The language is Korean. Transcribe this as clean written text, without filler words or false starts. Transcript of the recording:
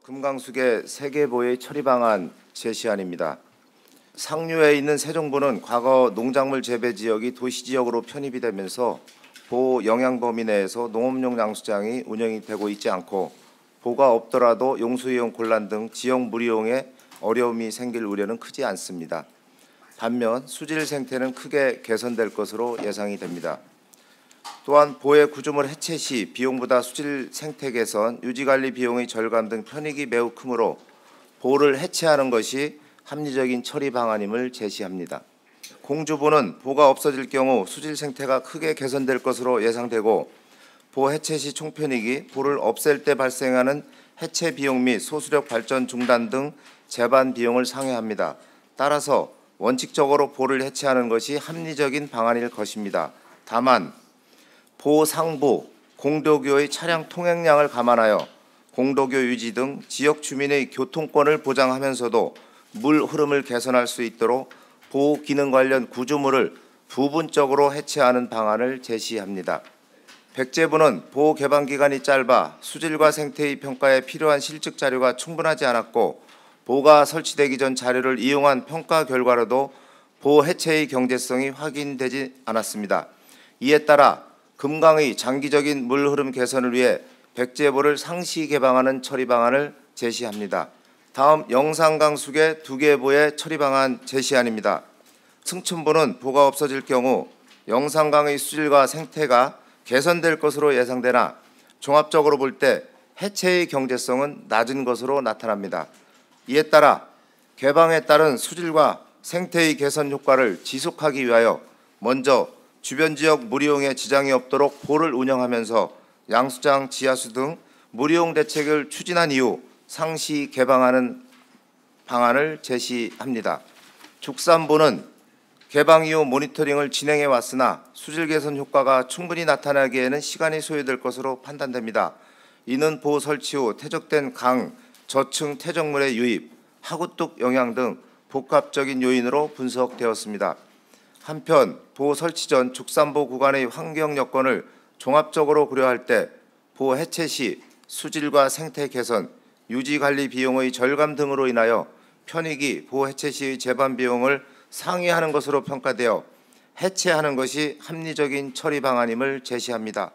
금강수계 세계보의 처리 방안 제시안입니다. 상류에 있는 세종보는 과거 농작물 재배 지역이 도시 지역으로 편입이 되면서 보 영향 범위 내에서 농업용 양수장이 운영이 되고 있지 않고 보가 없더라도 용수이용 곤란 등 지역 물이용에 어려움이 생길 우려는 크지 않습니다. 반면 수질 생태는 크게 개선될 것으로 예상이 됩니다. 또한 보의 구조물 해체 시 비용보다 수질 생태 개선, 유지관리 비용의 절감 등 편익이 매우 크므로 보를 해체하는 것이 합리적인 처리 방안임을 제시합니다. 공주보는 보가 없어질 경우 수질 생태가 크게 개선될 것으로 예상되고 보 해체 시 총편익이 보를 없앨 때 발생하는 해체 비용 및 소수력 발전 중단 등 재반 비용을 상회합니다. 따라서 원칙적으로 보를 해체하는 것이 합리적인 방안일 것입니다. 다만 보 상부, 공도교의 차량 통행량을 감안하여 공도교 유지 등 지역 주민의 교통권을 보장하면서도 물 흐름을 개선할 수 있도록 보호 기능 관련 구조물을 부분적으로 해체하는 방안을 제시합니다. 백제보는 보호 개방 기간이 짧아 수질과 생태의 평가에 필요한 실측 자료가 충분하지 않았고 보가 설치되기 전 자료를 이용한 평가 결과로도 보 해체의 경제성이 확인되지 않았습니다. 이에 따라 금강의 장기적인 물 흐름 개선을 위해 백제보를 상시 개방하는 처리 방안을 제시합니다. 다음 영산강 수계 2개 보의 처리 방안 제시안입니다. 승천보는 보가 없어질 경우 영산강의 수질과 생태가 개선될 것으로 예상되나 종합적으로 볼 때 해체의 경제성은 낮은 것으로 나타납니다. 이에 따라 개방에 따른 수질과 생태의 개선 효과를 지속하기 위하여 먼저 주변 지역 물이용에 지장이 없도록 보를 운영하면서 양수장, 지하수 등 물이용 대책을 추진한 이후 상시 개방하는 방안을 제시합니다. 죽산보는 개방 이후 모니터링을 진행해 왔으나 수질 개선 효과가 충분히 나타나기에는 시간이 소요될 것으로 판단됩니다. 이는 보 설치 후 퇴적된 강, 저층 퇴적물의 유입, 하구뚝 영향 등 복합적인 요인으로 분석되었습니다. 한편 보 설치 전 죽산보 구간의 환경 여건을 종합적으로 고려할 때 보 해체 시 수질과 생태 개선, 유지 관리 비용의 절감 등으로 인하여 편익이 보 해체 시의 재반 비용을 상회하는 것으로 평가되어 해체하는 것이 합리적인 처리 방안임을 제시합니다.